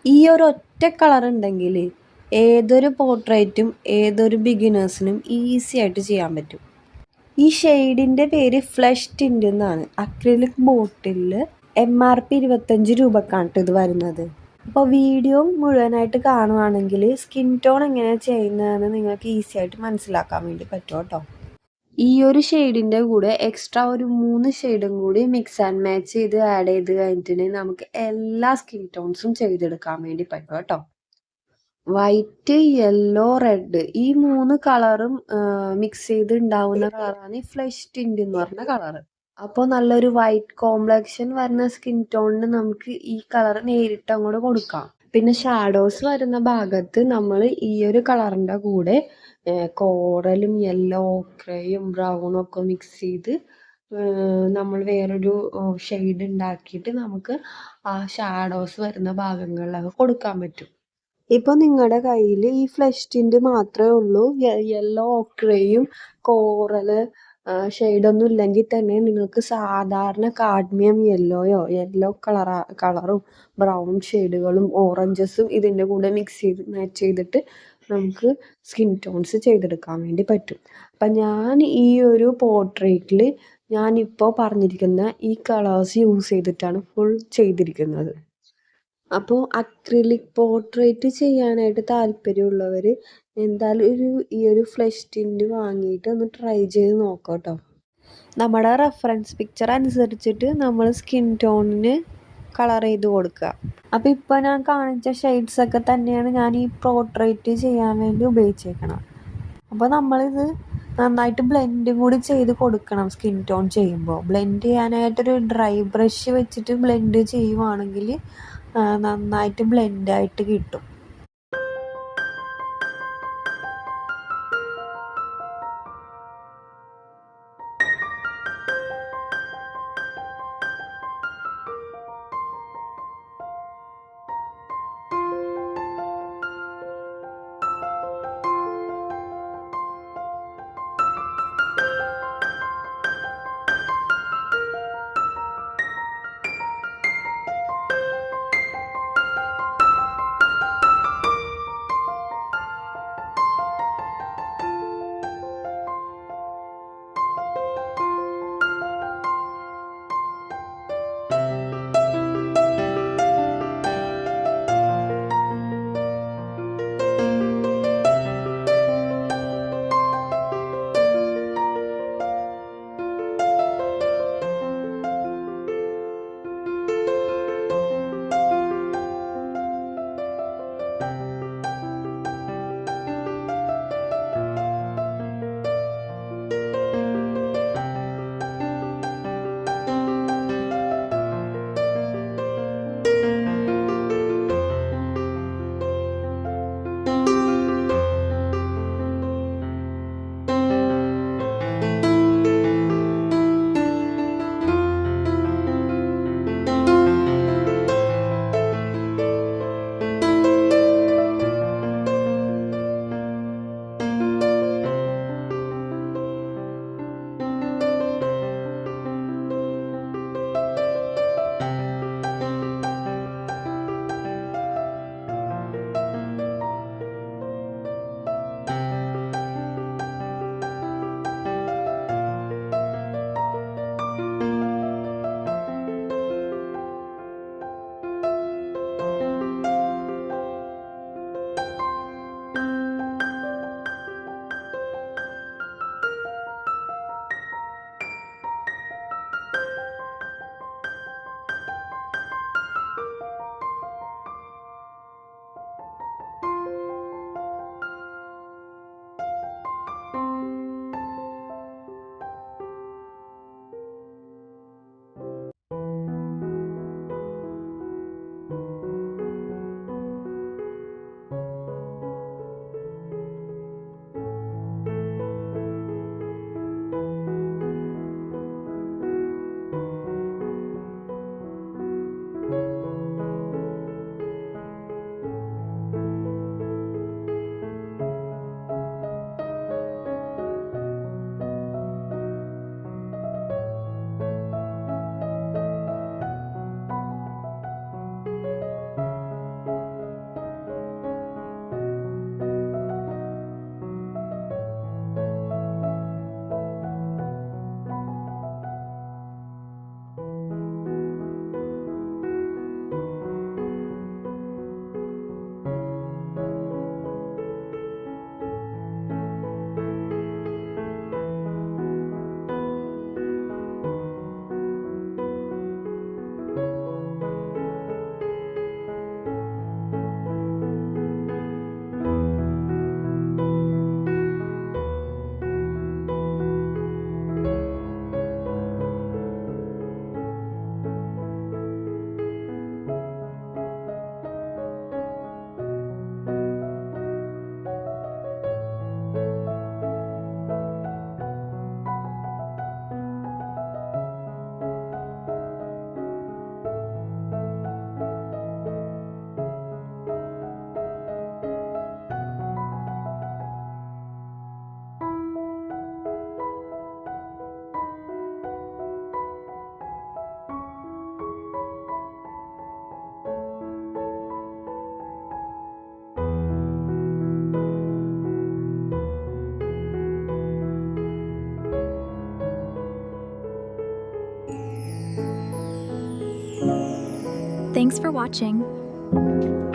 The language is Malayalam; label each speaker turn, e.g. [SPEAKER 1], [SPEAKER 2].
[SPEAKER 1] ഈ ഒരു ഒറ്റ കളർ ഉണ്ടെങ്കിൽ ഏതൊരു പോർട്രേറ്റും ഏതൊരു ബിഗിനേഴ്സിനും ഈസി ആയിട്ട് ചെയ്യാൻ പറ്റും. ഈ ഷെയ്ഡിൻ്റെ പേര് ഫ്ലഷ് ടിൻ്റ് എന്നാണ്. അക്രിലിക് ബോട്ടിലിൽ MRP 25 രൂപക്കാണ് ഇത് വരുന്നത്. അപ്പോൾ വീഡിയോ മുഴുവനായിട്ട് കാണുവാണെങ്കിൽ സ്കിൻ ടോൺ എങ്ങനെയാണ് ചെയ്യുന്നതെന്ന് നിങ്ങൾക്ക് ഈസി ആയിട്ട് മനസ്സിലാക്കാൻ വേണ്ടി പറ്റും കേട്ടോ. ഈ ഒരു ഷെയ്ഡിൻ്റെ കൂടെ എക്സ്ട്രാ ഒരു 3 ഷെയ്ഡും കൂടി മിക്സ് ആൻഡ് മാച്ച് ചെയ്ത് ആഡ് ചെയ്ത് കഴിഞ്ഞിട്ടുണ്ടെങ്കിൽ നമുക്ക് എല്ലാ സ്കിൻ ടോൺസും ചെയ്തെടുക്കാൻ വേണ്ടി പറ്റും കേട്ടോ. വൈറ്റ്, യെല്ലോ, റെഡ് ഈ 3 കളറും മിക്സ് ചെയ്ത് ഉണ്ടാവുന്ന കളറാണ് ഈ ഫ്ലഷ് ടിൻ്റ് എന്ന് പറഞ്ഞ കളറ്. അപ്പോൾ നല്ലൊരു വൈറ്റ് കോംപ്ലക്ഷൻ വരുന്ന സ്കിൻ ടോണിന് നമുക്ക് ഈ കളർ നേരിട്ട് അങ്ങോട്ട് കൊടുക്കാം. പിന്നെ ഷാഡോസ് വരുന്ന ഭാഗത്ത് നമ്മൾ ഈ ഒരു കളറിൻ്റെ കൂടെ കോറലും യെല്ലോ ഓക്രയും ബ്രൗണും ഒക്കെ മിക്സ് ചെയ്ത് നമ്മൾ വേറൊരു ഷെയ്ഡ് ഉണ്ടാക്കിയിട്ട് നമുക്ക് ആ ഷാഡോസ് വരുന്ന ഭാഗങ്ങളിലൊക്കെ കൊടുക്കാൻ പറ്റും. ഇപ്പോൾ നിങ്ങളുടെ കയ്യിൽ ഈ ഫ്ലഷ് ടിൻ്റ് മാത്രമേ ഉള്ളൂ, യെല്ലോ ഓക്രയും കോറല് ഷെയ്ഡൊന്നും ഇല്ലെങ്കിൽ തന്നെ നിങ്ങൾക്ക് സാധാരണ കാഡ്മിയം യെല്ലോ കളറും ബ്രൗൺ ഷെയ്ഡുകളും ഓറഞ്ചസും ഇതിൻ്റെ കൂടെ മിക്സ് ചെയ്ത് മാച്ച് ചെയ്തിട്ട് നമുക്ക് സ്കിൻ ടോൺസ് ചെയ്തെടുക്കാൻ വേണ്ടി പറ്റും. അപ്പം ഞാൻ ഈ ഒരു പോർട്രേറ്റിൽ ഞാനിപ്പോൾ പറഞ്ഞിരിക്കുന്ന ഈ കളേഴ്സ് യൂസ് ചെയ്തിട്ടാണ് ഫുൾ ചെയ്തിരിക്കുന്നത്. അപ്പോൾ അക്രിലിക് പോർട്രേറ്റ് ചെയ്യാനായിട്ട് താല്പര്യമുള്ളവർ എന്തായാലും ഈ ഒരു ഫ്ലഷ് ടിൻ്റ് വാങ്ങിയിട്ട് ഒന്ന് ട്രൈ ചെയ്ത് നോക്കാം കേട്ടോ. നമ്മുടെ റെഫറൻസ് പിക്ചർ അനുസരിച്ചിട്ട് നമ്മൾ സ്കിൻ ടോണിന് കളർ ചെയ്ത് കൊടുക്കുക. അപ്പോൾ ഇപ്പോൾ ഞാൻ കാണിച്ച ഷെയ്ഡ്സൊക്കെ തന്നെയാണ് ഞാൻ ഈ പോർട്രേറ്റ് ചെയ്യാൻ വേണ്ടി ഉപയോഗിച്ചേക്കണം. അപ്പോൾ നമ്മളിത് നന്നായിട്ട് ബ്ലെൻഡും കൂടി ചെയ്ത് കൊടുക്കണം. സ്കിൻ ടോൺ ചെയ്യുമ്പോൾ ബ്ലെൻഡ് ചെയ്യാനായിട്ടൊരു ഡ്രൈ ബ്രഷ് വെച്ചിട്ട് ബ്ലെൻഡ് ചെയ്യുവാണെങ്കിൽ നന്നായിട്ട് ബ്ലെൻഡായിട്ട് കിട്ടും.
[SPEAKER 2] Thanks for watching.